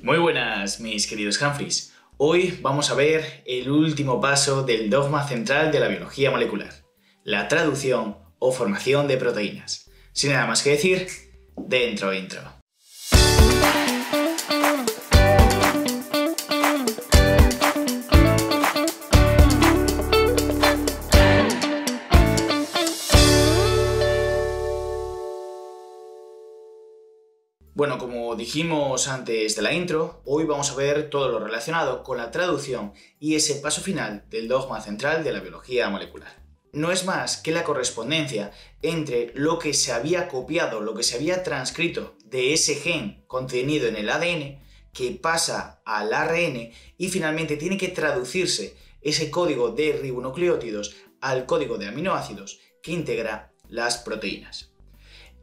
Muy buenas, mis queridos Humphreys. Hoy vamos a ver el último paso del dogma central de la biología molecular, la traducción o formación de proteínas. Sin nada más que decir, dentro intro. Bueno, como dijimos antes de la intro, hoy vamos a ver todo lo relacionado con la traducción y ese paso final del dogma central de la biología molecular. No es más que la correspondencia entre lo que se había copiado, lo que se había transcrito de ese gen contenido en el ADN, que pasa al ARN y finalmente tiene que traducirse ese código de ribonucleótidos al código de aminoácidos que integra las proteínas.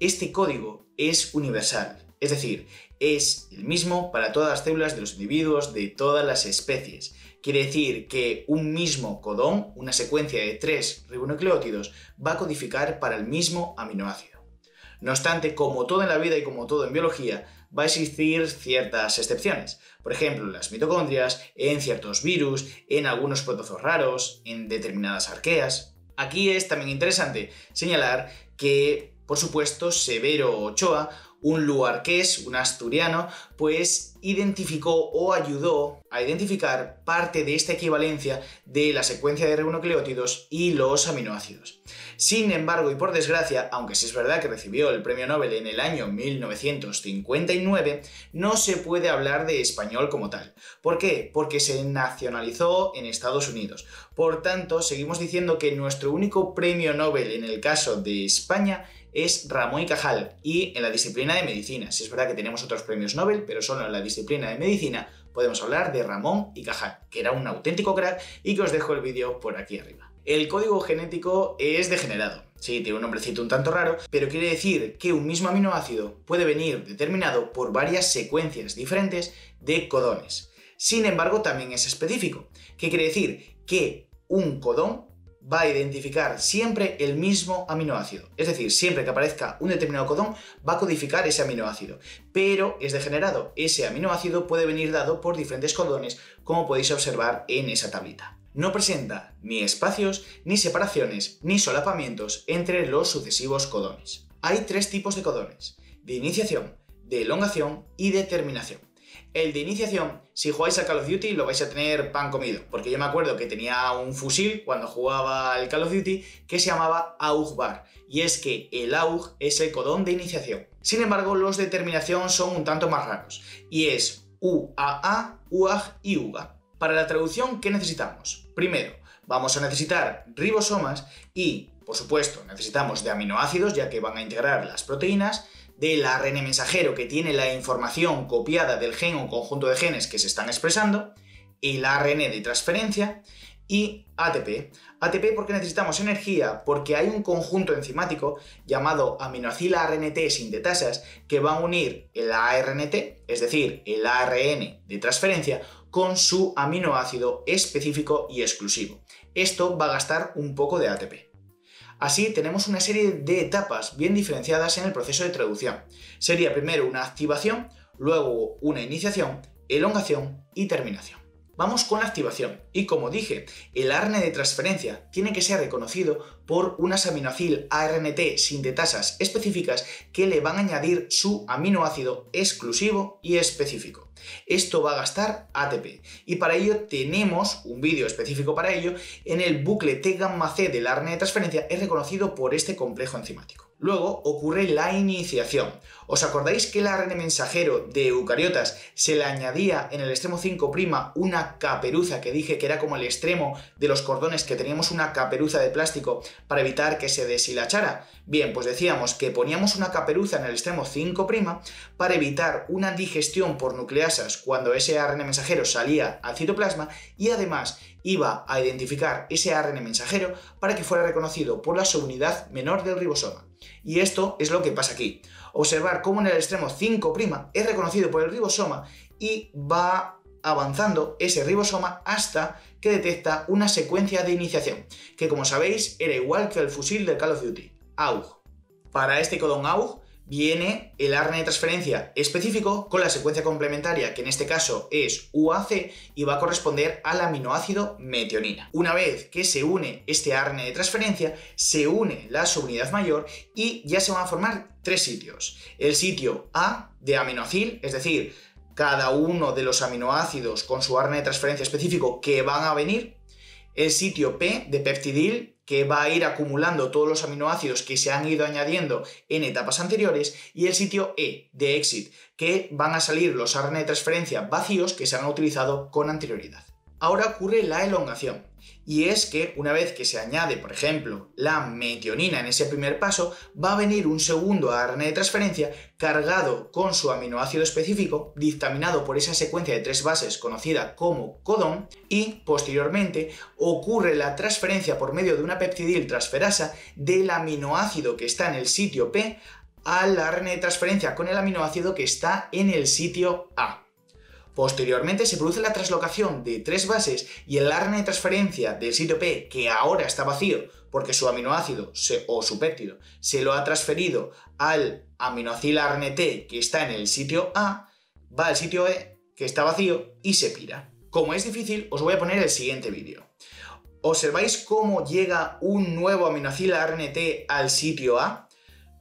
Este código es universal. Es decir, es el mismo para todas las células de los individuos de todas las especies. Quiere decir que un mismo codón, una secuencia de 3 ribonucleótidos, va a codificar para el mismo aminoácido. No obstante, como todo en la vida y como todo en biología, va a existir ciertas excepciones. Por ejemplo, en las mitocondrias, en ciertos virus, en algunos protozoos raros, en determinadas arqueas. Aquí es también interesante señalar que, por supuesto, Severo Ochoa, un luarqués, un asturiano, pues identificó o ayudó a identificar parte de esta equivalencia de la secuencia de ribonucleótidos y los aminoácidos. Sin embargo, y por desgracia, aunque sí es verdad que recibió el premio Nobel en el año 1959, no se puede hablar de español como tal. ¿Por qué? Porque se nacionalizó en Estados Unidos. Por tanto, seguimos diciendo que nuestro único premio Nobel en el caso de España es Ramón y Cajal, y en la disciplina de medicina. Si es verdad que tenemos otros premios Nobel, pero solo en la disciplina de medicina podemos hablar de Ramón y Cajal, que era un auténtico crack y que os dejo el vídeo por aquí arriba. El código genético es degenerado. Sí, tiene un nombrecito un tanto raro, pero quiere decir que un mismo aminoácido puede venir determinado por varias secuencias diferentes de codones. Sin embargo, también es específico. ¿Qué quiere decir? Que un codón va a identificar siempre el mismo aminoácido. Es decir, siempre que aparezca un determinado codón, va a codificar ese aminoácido. Pero es degenerado. Ese aminoácido puede venir dado por diferentes codones, como podéis observar en esa tablita. No presenta ni espacios, ni separaciones, ni solapamientos entre los sucesivos codones. Hay 3 tipos de codones: de iniciación, de elongación y de terminación. El de iniciación, si jugáis a Call of Duty, lo vais a tener pan comido, porque yo me acuerdo que tenía un fusil cuando jugaba al Call of Duty que se llamaba AUG-bar, y es que el AUG es el codón de iniciación. Sin embargo, los de terminación son un tanto más raros, y es UAA, UAG y UGA. Para la traducción, ¿qué necesitamos? Primero, vamos a necesitar ribosomas y, por supuesto, necesitamos de aminoácidos, ya que van a integrar las proteínas, del ARN mensajero, que tiene la información copiada del gen o conjunto de genes que se están expresando, el ARN de transferencia y ATP. ATP porque necesitamos energía, porque hay un conjunto enzimático llamado aminoacil-ARNT sintetasas que van a unir el ARNT, es decir, el ARN de transferencia, con su aminoácido específico y exclusivo. Esto va a gastar un poco de ATP. Así tenemos una serie de etapas bien diferenciadas en el proceso de traducción. Sería primero una activación, luego una iniciación, elongación y terminación. Vamos con la activación, y como dije, el ARN de transferencia tiene que ser reconocido por unas aminoacil-ARNT sintetasas específicas que le van a añadir su aminoácido exclusivo y específico. Esto va a gastar ATP, y para ello tenemos un vídeo específico para ello. En el bucle T-gamma-C del ARN de transferencia es reconocido por este complejo enzimático. Luego ocurre la iniciación. ¿Os acordáis que el ARN mensajero de eucariotas se le añadía en el extremo 5' una caperuza, que dije que era como el extremo de los cordones, que teníamos una caperuza de plástico para evitar que se deshilachara? Bien, pues decíamos que poníamos una caperuza en el extremo 5' para evitar una digestión por nucleasas cuando ese ARN mensajero salía al citoplasma, y además iba a identificar ese ARN mensajero para que fuera reconocido por la subunidad menor del ribosoma. Y esto es lo que pasa aquí. Observar cómo en el extremo 5' es reconocido por el ribosoma y va avanzando ese ribosoma hasta que detecta una secuencia de iniciación, que como sabéis era igual que el fusil del Call of Duty, AUG. Para este codón AUG viene el ARN de transferencia específico con la secuencia complementaria, que en este caso es UAC, y va a corresponder al aminoácido metionina. Una vez que se une este ARN de transferencia, se une la subunidad mayor y ya se van a formar tres sitios. El sitio A de aminoacil, es decir, cada uno de los aminoácidos con su ARN de transferencia específico que van a venir. El sitio P de peptidil, que va a ir acumulando todos los aminoácidos que se han ido añadiendo en etapas anteriores, y el sitio E de exit, que van a salir los ARN de transferencia vacíos que se han utilizado con anterioridad. Ahora ocurre la elongación, y es que una vez que se añade, por ejemplo, la metionina en ese primer paso, va a venir un segundo ARN de transferencia cargado con su aminoácido específico, dictaminado por esa secuencia de 3 bases conocida como codón, y posteriormente ocurre la transferencia por medio de una peptidil transferasa del aminoácido que está en el sitio P al ARN de transferencia con el aminoácido que está en el sitio A. Posteriormente se produce la translocación de 3 bases y el ARN de transferencia del sitio P, que ahora está vacío porque su aminoácido o su péptido se lo ha transferido al aminoacil ARNT que está en el sitio A, va al sitio E, que está vacío, y se pira. Como es difícil, os voy a poner el siguiente vídeo. ¿Observáis cómo llega un nuevo aminoacil ARNT al sitio A?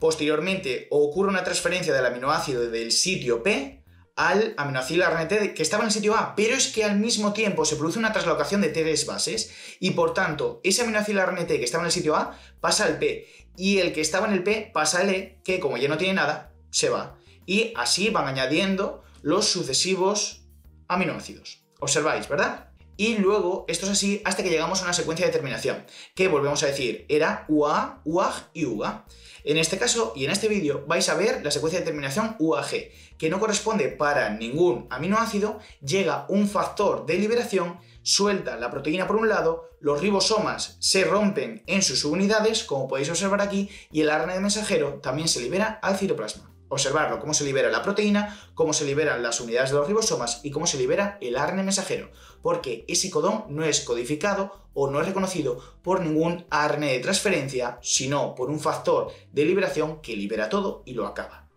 Posteriormente ocurre una transferencia del aminoácido del sitio P al aminoácido ARNT que estaba en el sitio A, pero es que al mismo tiempo se produce una translocación de 3 bases y por tanto ese aminoácido ARNT que estaba en el sitio A pasa al P y el que estaba en el P pasa al E, que como ya no tiene nada, se va. Y así van añadiendo los sucesivos aminoácidos. ¿Observáis, verdad? Y luego esto es así hasta que llegamos a una secuencia de terminación, que volvemos a decir era UAA, UAG y UGA. En este caso y en este vídeo vais a ver la secuencia de terminación UAG, que no corresponde para ningún aminoácido, llega un factor de liberación, suelta la proteína por un lado, los ribosomas se rompen en sus subunidades, como podéis observar aquí, y el ARN mensajero también se libera al citoplasma. Observarlo, cómo se libera la proteína, cómo se liberan las unidades de los ribosomas y cómo se libera el ARN mensajero, porque ese codón no es codificado o no es reconocido por ningún ARN de transferencia, sino por un factor de liberación que libera todo y lo acaba.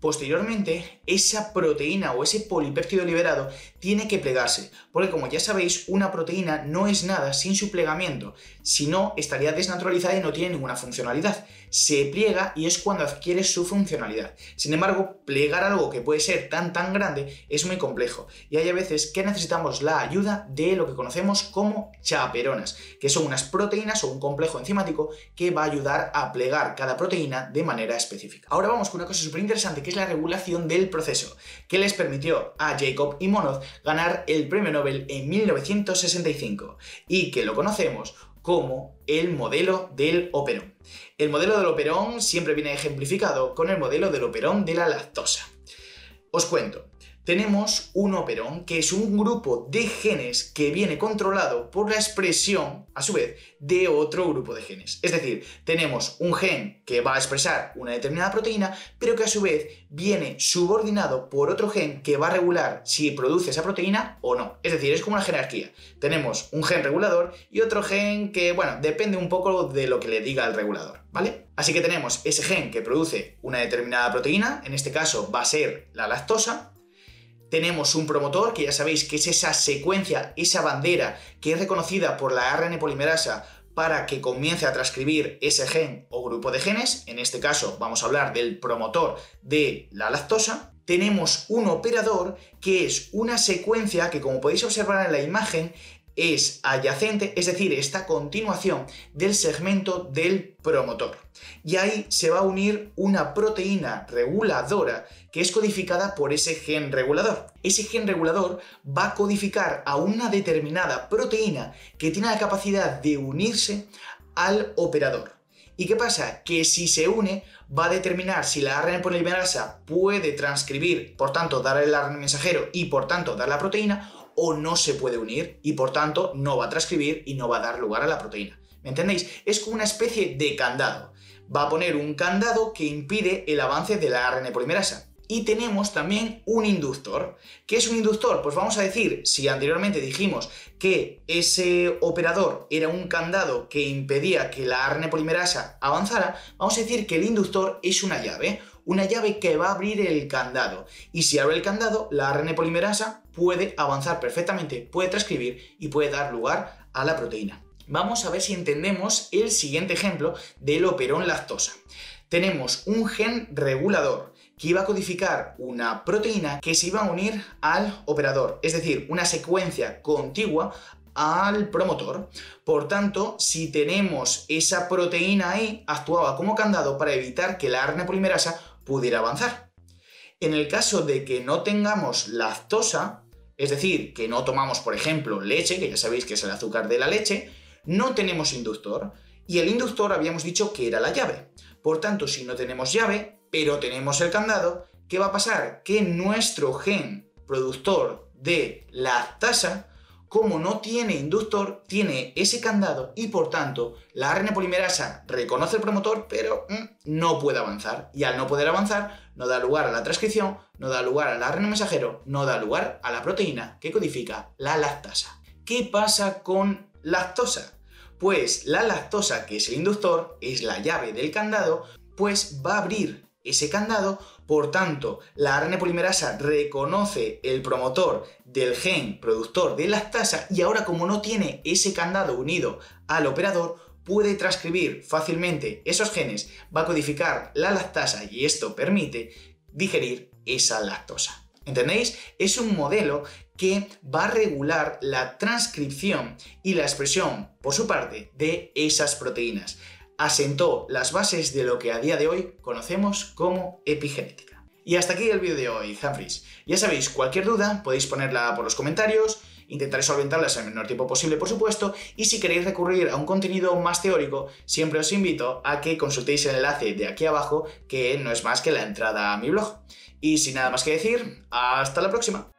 Posteriormente, esa proteína o ese polipéptido liberado tiene que plegarse, porque como ya sabéis, una proteína no es nada sin su plegamiento, si no estaría desnaturalizada y no tiene ninguna funcionalidad. Se pliega y es cuando adquiere su funcionalidad. Sin embargo, plegar algo que puede ser tan grande es muy complejo y hay a veces que necesitamos la ayuda de lo que conocemos como chaperonas, que son unas proteínas o un complejo enzimático que va a ayudar a plegar cada proteína de manera específica. Ahora vamos con una cosa súper interesante, que es la regulación del proceso, que les permitió a Jacob y Monod ganar el premio Nobel en 1965 y que lo conocemos como el modelo del operón. El modelo del operón siempre viene ejemplificado con el modelo del operón de la lactosa. Os cuento. Tenemos un operón, que es un grupo de genes que viene controlado por la expresión, a su vez, de otro grupo de genes. Es decir, tenemos un gen que va a expresar una determinada proteína, pero que a su vez viene subordinado por otro gen que va a regular si produce esa proteína o no. Es decir, es como una jerarquía. Tenemos un gen regulador y otro gen que, bueno, depende un poco de lo que le diga el regulador, ¿vale? Así que tenemos ese gen que produce una determinada proteína, en este caso va a ser la lactosa. Tenemos un promotor, que ya sabéis que es esa secuencia, esa bandera que es reconocida por la ARN polimerasa para que comience a transcribir ese gen o grupo de genes. En este caso vamos a hablar del promotor de la lactosa. Tenemos un operador, que es una secuencia que, como podéis observar en la imagen, es adyacente, es decir, está a continuación del segmento del promotor. Y ahí se va a unir una proteína reguladora que es codificada por ese gen regulador. Ese gen regulador va a codificar a una determinada proteína que tiene la capacidad de unirse al operador. ¿Y qué pasa? Que si se une, va a determinar si la ARN polimerasa puede transcribir, por tanto dar el ARN mensajero y por tanto dar la proteína, o no se puede unir y por tanto no va a transcribir y no va a dar lugar a la proteína. ¿Me entendéis? Es como una especie de candado. Va a poner un candado que impide el avance de la ARN polimerasa. Y tenemos también un inductor. ¿Qué es un inductor? Pues vamos a decir, si anteriormente dijimos que ese operador era un candado que impedía que la ARN polimerasa avanzara, vamos a decir que el inductor es una llave. una llave que va a abrir el candado. Y si abre el candado, la ARN polimerasa puede avanzar perfectamente, puede transcribir y puede dar lugar a la proteína. Vamos a ver si entendemos el siguiente ejemplo del operón lactosa. Tenemos un gen regulador que iba a codificar una proteína que se iba a unir al operador, es decir, una secuencia contigua al promotor. Por tanto, si tenemos esa proteína ahí, actuaba como candado para evitar que la ARN polimerasa pudiera avanzar. En el caso de que no tengamos lactosa, es decir, que no tomamos, por ejemplo, leche, que ya sabéis que es el azúcar de la leche, no tenemos inductor, y el inductor habíamos dicho que era la llave. Por tanto, si no tenemos llave, pero tenemos el candado, ¿qué va a pasar? Que nuestro gen productor de lactasa, como no tiene inductor, tiene ese candado y por tanto la ARN polimerasa reconoce el promotor, pero no puede avanzar. Y al no poder avanzar, no da lugar a la transcripción, no da lugar al ARN mensajero, no da lugar a la proteína que codifica la lactasa. ¿Qué pasa con lactosa? Pues la lactosa, que es el inductor, es la llave del candado, pues va a abrir ese candado. Por tanto, la ARN polimerasa reconoce el promotor del gen productor de lactasa y ahora, como no tiene ese candado unido al operador, puede transcribir fácilmente esos genes, va a codificar la lactasa y esto permite digerir esa lactosa. ¿Entendéis? Es un modelo que va a regular la transcripción y la expresión, por su parte, de esas proteínas. Asentó las bases de lo que a día de hoy conocemos como epigenética. Y hasta aquí el vídeo de hoy, Humphreys. Ya sabéis, cualquier duda podéis ponerla por los comentarios, intentaré solventarlas en el menor tiempo posible, por supuesto, y si queréis recurrir a un contenido más teórico, siempre os invito a que consultéis el enlace de aquí abajo, que no es más que la entrada a mi blog. Y sin nada más que decir, hasta la próxima.